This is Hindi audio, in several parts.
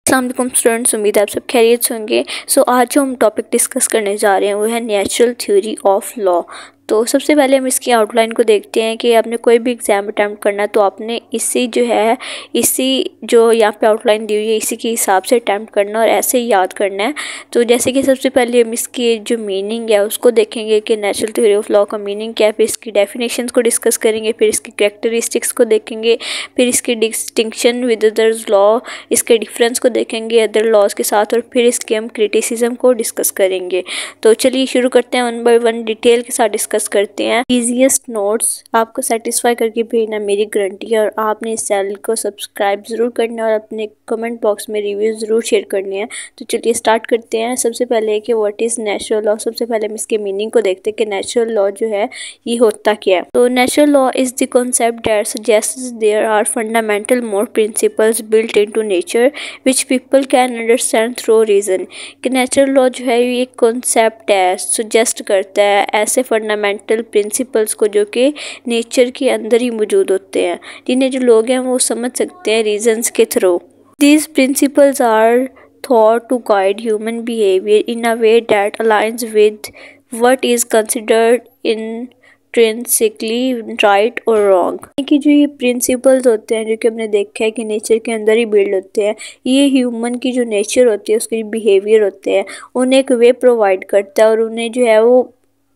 अस्सलाम वालेकुम स्टूडेंट्स, उम्मीद है आप सब खैरियत से होंगे। आज जो हम टॉपिक डिस्कस करने जा रहे हैं वो है नेचुरल थ्योरी ऑफ लॉ। तो सबसे पहले हम इसकी आउटलाइन को देखते हैं कि आपने कोई भी एग्ज़ाम अटैम्प्ट करना है तो आपने इसी जो यहाँ पे आउटलाइन दी हुई है इसी के हिसाब से अटैम्प्ट करना और ऐसे ही याद करना है। तो जैसे कि सबसे पहले हम इसकी जो मीनिंग है उसको देखेंगे कि नेचुरल थ्योरी ऑफ लॉ का मीनिंग क्या है, फिर इसकी डेफिनेशंस को डिस्कस करेंगे, फिर इसकी कैरेक्टरिस्टिक्स को देखेंगे, फिर इसकी डिस्टिंक्शन विद अदर लॉ, इसके डिफरेंस को देखेंगे अदर लॉज के साथ, और फिर इसके हम क्रिटिसिज्म को डिस्कस करेंगे। तो चलिए शुरू करते हैं, वन बाय वन डिटेल के साथ डिस्कस करते हैं। इजीएस्ट नोट्स आपको सेटिस्फाई करके भेजना मेरी गारंटी है, और आपने इस चैनल को सब्सक्राइब ज़रूर करना है और अपने कमेंट बॉक्स में रिव्यू ज़रूर शेयर करने हैं। तो चलिए स्टार्ट करते हैं। सबसे पहले कि व्हाट इज़ नेचुरल लॉ। सबसे पहले हम इसके मीनिंग को देखते हैं कि नेचुरल लॉ जो है ये होता क्या है। तो natural law is the concept that suggests there are fundamental moral principles built into nature which people can understand through reason. कि नेचुरल लॉ जो है ये एक कॉन्सेप्ट है, सजेस्ट करता है ऐसे फंडामेंटल प्रिंसिपल्स को जो कि नेचर के अंदर ही मौजूद होते हैं, जिन्हें जो लोग हैं वो समझ सकते हैं रीजंस के through. These principles are thought to guide human behavior in a way that aligns with what is considered intrinsically right or wrong। कि जो ये प्रिंसिपल्स होते हैं जो कि हमने देखा है कि नेचर के अंदर ही बिल्ड होते हैं, ये ह्यूमन की जो नेचर होती है उसके बिहेवियर होते हैं उन्हें एक वे प्रोवाइड करता है और उन्हें जो है वो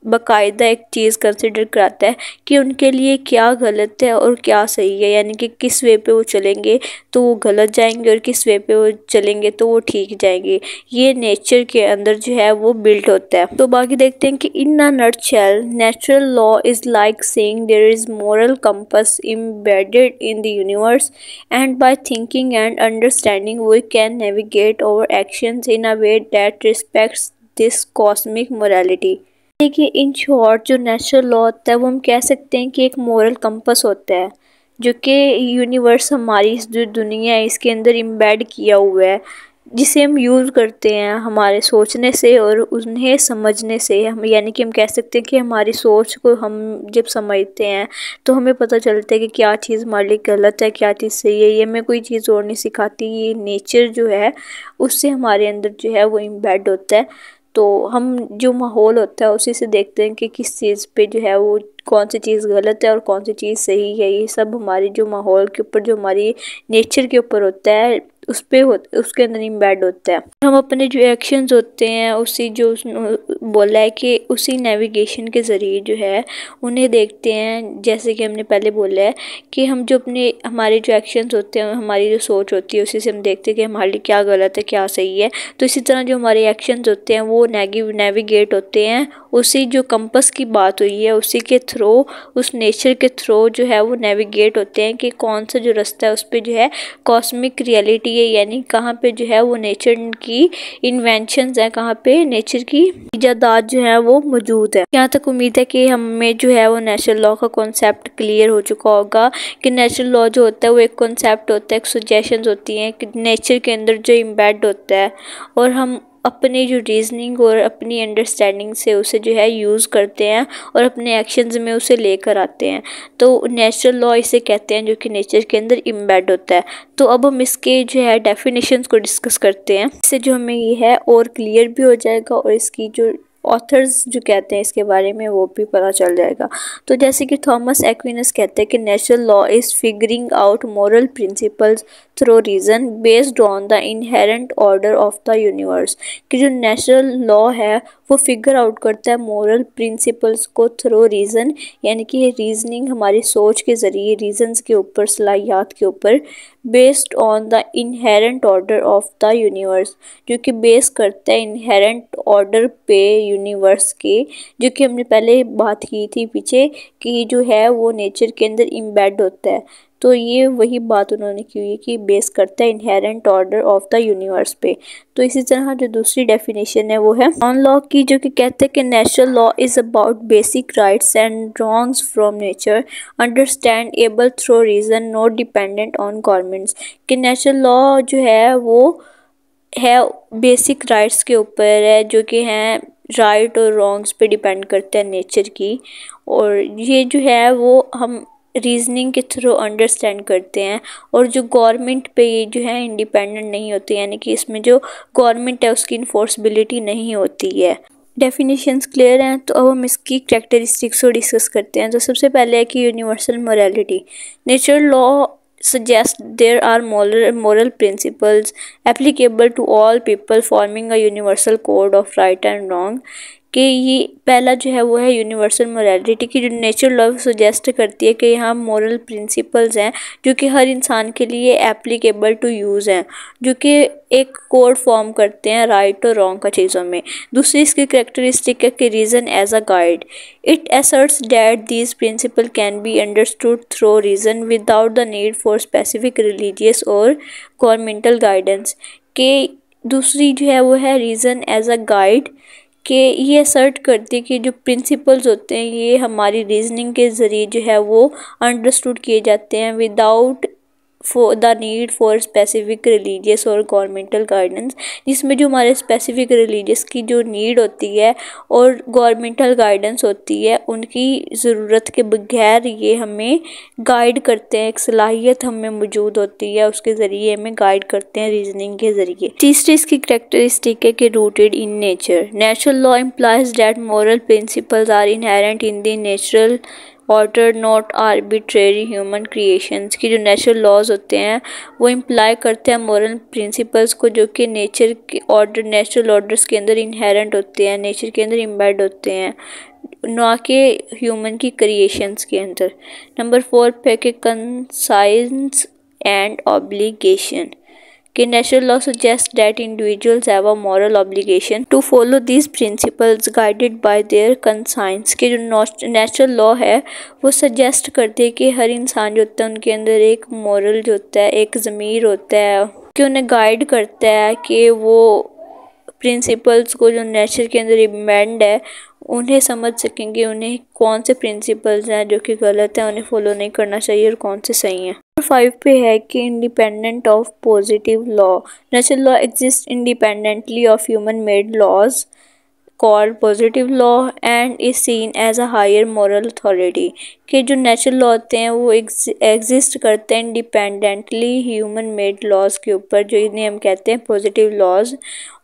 बाकायदा एक चीज़ कंसिडर कराता है कि उनके लिए क्या गलत है और क्या सही है, यानी कि किस वे पे वो चलेंगे तो वो गलत जाएंगे और किस वे पे वो चलेंगे तो वो ठीक जाएंगे। ये नेचर के अंदर जो है वो बिल्ड होता है। तो बाकी देखते हैं कि in a nutshell natural law is like saying there is moral compass embedded in the universe and by thinking and understanding we can navigate our actions in a way that respects this cosmic morality. देखिए इन शॉर्ट जो नेचुरल लॉ होता है वो हम कह सकते हैं कि एक मोरल कंपस होता है जो कि यूनिवर्स हमारी जो दुनिया है इसके अंदर एम्बेड किया हुआ है, जिसे हम यूज़ करते हैं हमारे सोचने से और उन्हें समझने से। हम यानी कि हम कह सकते हैं कि हमारी सोच को हम जब समझते हैं तो हमें पता चलता है कि क्या चीज़ हमारे लिए गलत है, क्या चीज़ सही है। ये हमें कोई चीज़ और नहीं सिखाती, ये नेचर जो है उससे हमारे अंदर जो है वो एम्बेड होता है। तो हम जो माहौल होता है उसी से देखते हैं कि किस चीज़ पे जो है वो कौन सी चीज़ गलत है और कौन सी चीज़ सही है। ये सब हमारी जो माहौल के ऊपर जो हमारी नेचर के ऊपर होता है उसके अंदर एम्बेड होता है। हम अपने जो एक्शंस होते हैं उसी जो बोला है कि उसी नेविगेशन के ज़रिए जो है उन्हें देखते हैं। जैसे कि हमने पहले बोला है कि हम जो हमारे जो एक्शंस होते हैं हमारी जो सोच होती है उसी से हम देखते हैं कि हमारे लिए क्या गलत है क्या सही है। तो इसी तरह जो हमारे एक्शंस होते हैं वो नेविगेट होते हैं उसी जो कंपस की बात हुई है उसी के थ्रू, उस नेचर के थ्रू जो है वो नेविगेट होते हैं कि कौन सा जो रास्ता है उस पर जो है कॉस्मिक रियलिटी है, यानी कहाँ पे जो है वो नेचर की इन्वेंशंस है, कहाँ पे नेचर की इजादात जो है वो मौजूद है। यहाँ तक उम्मीद है कि हमें जो है वो नेचुरल लॉ का कॉन्सेप्ट क्लियर हो चुका होगा कि नेचुरल लॉ जो होता है वो एक कॉन्सेप्ट होता है, एक सजेशंस होती हैं कि नेचर के अंदर जो एम्बेड होता है और हम अपनी जो रीजनिंग और अपनी अंडरस्टैंडिंग से उसे जो है यूज़ करते हैं और अपने एक्शंस में उसे लेकर आते हैं। तो नेचुरल लॉ इसे कहते हैं जो कि नेचर के अंदर एम्बेड होता है। तो अब हम इसके जो है डेफिनेशंस को डिस्कस करते हैं, इससे जो हमें ये है और क्लियर भी हो जाएगा और इसकी जो ऑथर्स जो कहते हैं इसके बारे में वो भी पता चल जाएगा। तो जैसे कि थॉमस एक्विनस कहते हैं कि natural law is figuring out moral principles through reason based on the inherent order of the universe. कि जो नेचुरल लॉ है वो फिगर आउट करता है मोरल प्रिंसिपल्स को थ्रू रीज़न, यानी कि रीजनिंग हमारी सोच के ज़रिए रीजंस के ऊपर, सलाहियात के ऊपर, based on the inherent order of the universe, जो कि बेस करता है इनहेरेंट ऑर्डर पे यूनिवर्स के, जो कि हमने पहले बात की थी पीछे कि जो है वो नेचर के अंदर एम्बेड होता है। तो ये वही बात उन्होंने की हुई है कि बेस करता है inherent order of the universe पे। तो इसी तरह जो दूसरी डेफिनेशन है वो है नॉन लॉ की, जो कि कहते हैं कि natural law is about basic rights and wrongs from nature understand able through reason not dependent on governments. कि नेचुरल लॉ जो है वो है बेसिक राइट्स के ऊपर है, जो कि हैं राइट और रॉन्ग्स पे डिपेंड करते हैं नेचर की, और ये जो है वो हम रीजनिंग के थ्रू अंडरस्टैंड करते हैं और जो गवर्नमेंट पे ये जो है इंडिपेंडेंट नहीं होते, यानी कि इसमें जो गवर्नमेंट है उसकी इन्फोर्सबिलिटी नहीं होती है। डेफिनेशंस क्लियर हैं, तो अब हम इसकी कैरेक्टरिस्टिक्स को डिस्कस करते हैं। तो सबसे पहले है कि universal morality. Natural law suggest there are moral principles applicable to all people forming a universal code of right and wrong। कि ये पहला जो है वो है यूनिवर्सल मोरालिटी की, जो नेचुरल लॉ सजेस्ट करती है कि यहाँ मोरल प्रिंसिपल्स हैं जो कि हर इंसान के लिए एप्लीकेबल टू यूज़ हैं, जो कि एक कोड फॉर्म करते हैं राइट और रॉन्ग का चीज़ों में। दूसरी इसकी कैरेक्टरिस्टिक है कि reason as a guide. It asserts that these principle can be understood through reason without the need for specific religious और गवर्नमेंटल गाइडेंस। के दूसरी जो है वो है रीज़न एज अ गाइड, कि ये असर्ट करती है कि जो प्रिंसिपल्स होते हैं ये हमारी रीजनिंग के ज़रिए जो है वो अंडरस्टूड किए जाते हैं without for the need for specific religious और गवर्नमेंटल गाइडेंस, जिसमें जो हमारे स्पेसिफिक रिलीजियस की जो नीड होती है और गवर्नमेंटल गाइडेंस होती है उनकी ज़रूरत के बगैर ये हमें गाइड करते हैं। एक सलाहियत हमें मौजूद होती है, उसके ज़रिए हमें गाइड करते हैं रीजनिंग के ज़रिए। तीसरी इसकी कैरेक्टरिस्टिक है कि rooted in nature. Natural law implies that moral principles are inherent in the natural order not arbitrary human creations. की जो नेचुरल लॉज होते हैं वो इम्प्लाई करते हैं मॉरल प्रिंसिपल्स को, जो कि नेचर के ऑर्डर नेचुरल ऑर्डर्स के अंदर इनहेरेंट होते हैं, नेचर के अंदर इम्बेड होते हैं, ना कि ह्यूमन की क्रिएशंस के अंदर। नंबर 4 पे कि कंसाइंस एंड ऑब्लिगेशन। कि natural law suggests that individuals have a moral obligation to follow these principles guided by their conscience। कि जो natural law है वो suggest करते हैं कि हर इंसान जो होता है उनके अंदर एक moral जो होता है, एक ज़मीर होता है कि उन्हें गाइड करता है कि वो प्रिंसिपल्स को जो नेचर के अंदर इम्बेड है उन्हें समझ सकेंगे, उन्हें कौन से प्रिंसिपल्स हैं जो कि गलत हैं उन्हें फॉलो नहीं करना चाहिए और कौन से सही हैं। 5 पे है कि independent of positive law. Natural law exist independently of human made laws called positive law and is seen as a higher moral authority। कि जो नेचुरल लॉ होते हैं वो एग्जिस्ट करते हैं इंडिपेंडेंटली ह्यूमन मेड लॉज के ऊपर, जो इन्हें हम कहते हैं पॉजिटिव लॉज,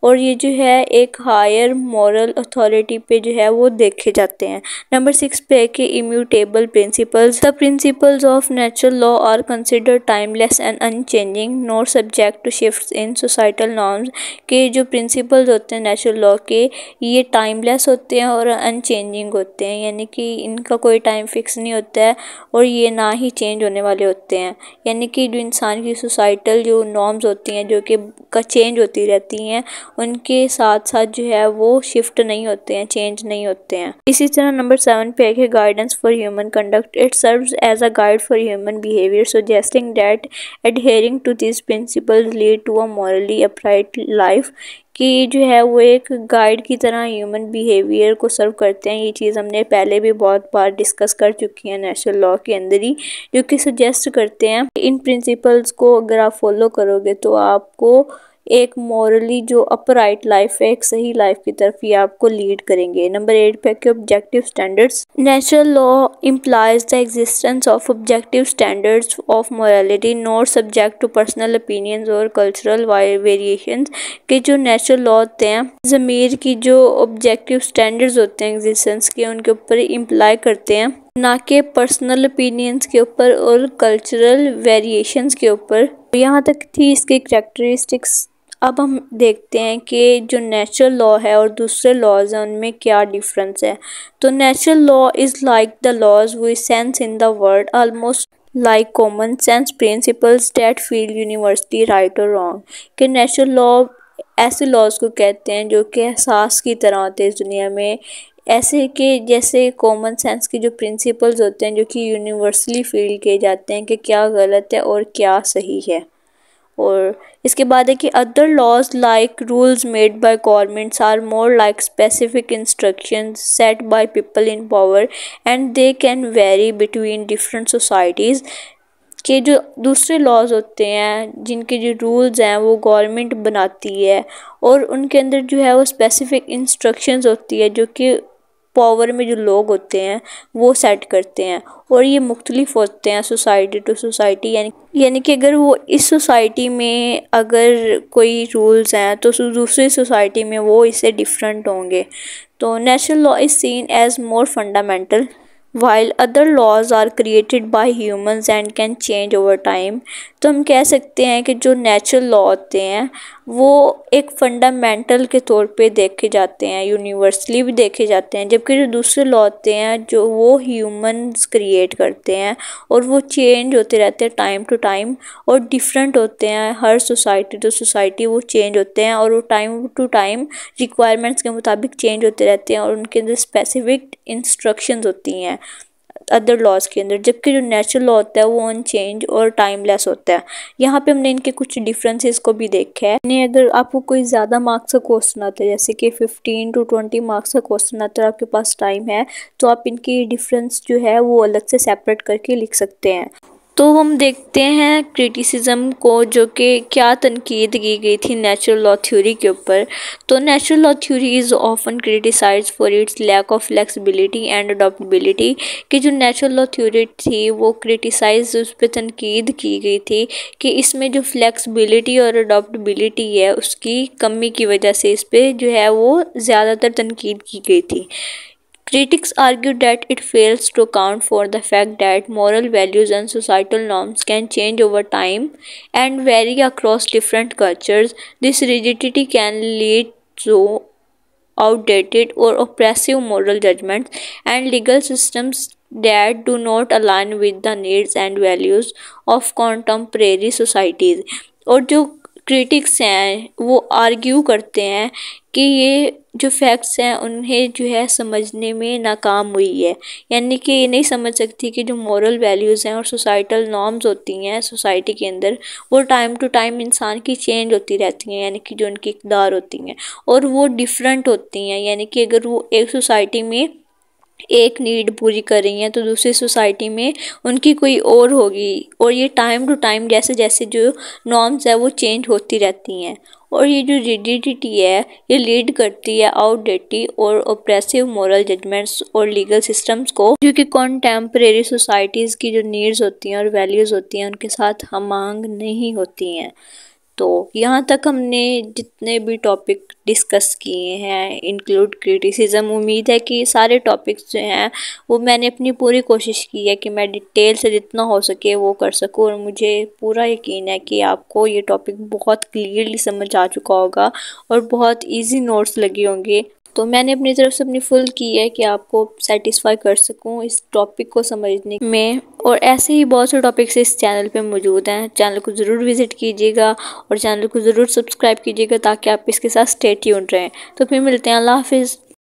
और ये जो है एक हायर मॉरल अथॉरिटी पे जो है वो देखे जाते हैं। नंबर 6 पे है कि immutable principles. The principles of natural law are considered timeless and unchanging not subject to shifts in societal norms. के जो प्रिंसिपल्स होते हैं नेचुरल लॉ के ये टाइमलेस होते हैं और अनचेंजिंग होते हैं, यानी कि इनका कोई टाइम फिक्स नहीं होता है और ये ना ही चेंज होने वाले होते हैं। यानी कि जो इंसान की सोसाइटल जो नॉर्म्स होती हैं जो कि चेंज होती रहती हैं उनके साथ साथ जो है वो शिफ्ट नहीं होते हैं, चेंज नहीं होते हैं। इसी तरह नंबर 7 पे है guidance for human conduct. It serves as a guide for human behaviour suggesting that adhering to this principles lead to a morally upright life. कि जो है वो एक गाइड की तरह ह्यूमन बिहेवियर को सर्व करते हैं। ये चीज़ हमने पहले भी बहुत बार डिस्कस कर चुकी है नेचुरल लॉ के अंदर ही, जो कि सजेस्ट करते हैं इन प्रिंसिपल्स को अगर आप फॉलो करोगे तो आपको एक मॉरली जो अपराइट लाइफ है, एक सही लाइफ की तरफ ये आपको लीड करेंगे। नंबर 8 पे कि objective standards. Natural law implies the existence of objective standards of morality not subject to personal opinions और कल्चरल वेरिएशंस। के जो नेचुरल लॉ होते हैं ज़मीर की जो ऑब्जेक्टिव स्टैंडर्ड्स होते हैं एग्जिस्टेंस के, उनके ऊपर इम्प्लाई करते हैं, ना कि पर्सनल ओपिनियंस के ऊपर और कल्चरल वेरिएशंस के ऊपर। यहाँ तक थी इसकी कैरेक्टरिस्टिक्स। अब हम देखते हैं कि जो नेचुरल लॉ है और दूसरे लॉज हैं उनमें क्या डिफरेंस है। तो natural law is like the laws we sense in the world almost like common sense principles that feel universally right और रॉन्ग। कि नेचुरल लॉ ऐसे लॉज को कहते हैं जो कि एहसास की तरह होते हैं इस दुनिया में, ऐसे कि जैसे कॉमन सेंस के जो प्रिंसिपल्स होते हैं जो कि यूनिवर्सली फील किए जाते हैं कि क्या गलत है और क्या सही है। और इसके बाद है कि other laws like rules made by governments are more like specific instructions set by people in power and they can vary between different societies. के जो दूसरे लॉज होते हैं जिनके जो रूल्स हैं वो गवर्नमेंट बनाती है और उनके अंदर जो है वो स्पेसिफिक इंस्ट्रक्शंस होती है जो कि पावर में जो लोग होते हैं वो सेट करते हैं, और ये मुख्तलिफ होते हैं सोसाइटी टू सोसाइटी। यानी कि अगर वो इस सोसाइटी में अगर कोई रूल्स हैं तो दूसरी सोसाइटी में वो इससे डिफरेंट होंगे। तो natural law is seen as more fundamental while other laws are created by humans and can change over time। तो हम कह सकते हैं कि जो नेचुरल लॉ होते हैं वो एक फंडामेंटल के तौर पे देखे जाते हैं, यूनिवर्सली भी देखे जाते हैं, जबकि जो दूसरे लॉ होते हैं जो वो ह्यूमंस क्रिएट करते हैं और वो चेंज होते रहते हैं टाइम टू टाइम और डिफरेंट होते हैं। हर सोसाइटी टू सोसाइटी वो चेंज होते हैं और वो टाइम टू टाइम रिक्वायरमेंट्स के मुताबिक चेंज होते रहते हैं और उनके अंदर स्पेसिफिक इंस्ट्रक्शंस होती हैं अदर लॉज के अंदर, जबकि जो नेचुरल लॉ होता है वो अनचेंज और टाइमलेस होता है। यहाँ पे हमने इनके कुछ डिफरेंसेस को भी देखा है। अगर आपको कोई ज़्यादा मार्क्स का क्वेश्चन आता है, जैसे कि 15 to 20 मार्क्स का क्वेश्चन आता है, आपके पास टाइम है, तो आप इनकी डिफरेंस जो है वो अलग से सेपरेट करके लिख सकते हैं। तो हम देखते हैं क्रिटिसिज्म को, जो कि क्या तनकीद की गई थी नेचुरल लॉ थ्योरी के ऊपर। तो natural law theory is often criticised for its lack of flexibility and adaptability. कि जो नेचुरल लॉ थ्योरी थी वो क्रिटिसाइज, उस पर तनकीद की गई थी कि इसमें जो फ्लेक्सिबिलिटी और अडॉप्टेबिलिटी है उसकी कमी की वजह से इस पर जो है वो ज़्यादातर तनकीद की गई थी। Critics argue that it fails to account for the fact that moral values and societal norms can change over time and vary across different cultures. This rigidity can lead to outdated or oppressive moral judgments and legal systems that do not align with the needs and values of contemporary societies। और जो क्रिटिक्स हैं वो आर्ग्यू करते हैं कि ये जो फैक्ट्स हैं उन्हें जो है समझने में नाकाम हुई है, यानी कि ये नहीं समझ सकती कि जो मॉरल वैल्यूज़ हैं और सोसाइटल नॉर्म्स होती हैं सोसाइटी के अंदर वो टाइम टू टाइम इंसान की चेंज होती रहती हैं, यानी कि जो उनकी इक़दार होती हैं और वो डिफरेंट होती हैं। यानी कि अगर वो एक सोसाइटी में एक नीड पूरी कर रही हैं तो दूसरी सोसाइटी में उनकी कोई और होगी, और ये टाइम टू टाइम जैसे जैसे जो नॉर्म्स है वो चेंज होती रहती हैं। और ये जो रिजिडिटी है ये लीड करती है आउटडेटेड और ऑप्रेसिव मॉरल जजमेंट्स और लीगल सिस्टम्स को, जो कि कॉन्टेम्परेरी सोसाइटीज़ की जो नीड्स होती हैं और वैल्यूज़ होती हैं उनके साथ हमांग नहीं होती हैं। तो यहाँ तक हमने जितने भी टॉपिक डिस्कस किए हैं इंक्लूड क्रिटिसिज्म, उम्मीद है कि सारे टॉपिक्स जो हैं वो मैंने अपनी पूरी कोशिश की है कि मैं डिटेल से जितना हो सके वो कर सकूँ, और मुझे पूरा यकीन है कि आपको ये टॉपिक बहुत क्लियरली समझ आ चुका होगा और बहुत इजी नोट्स लगे होंगे। तो मैंने अपनी तरफ से अपनी फुल की है कि आपको सेटिस्फाई कर सकूं इस टॉपिक को समझने में, और ऐसे ही बहुत से टॉपिक्स इस चैनल पे मौजूद हैं। चैनल को ज़रूर विज़िट कीजिएगा और चैनल को ज़रूर सब्सक्राइब कीजिएगा ताकि आप इसके साथ स्टे ट्यून्ड रहें। तो फिर मिलते हैं, अल्लाह हाफिज़।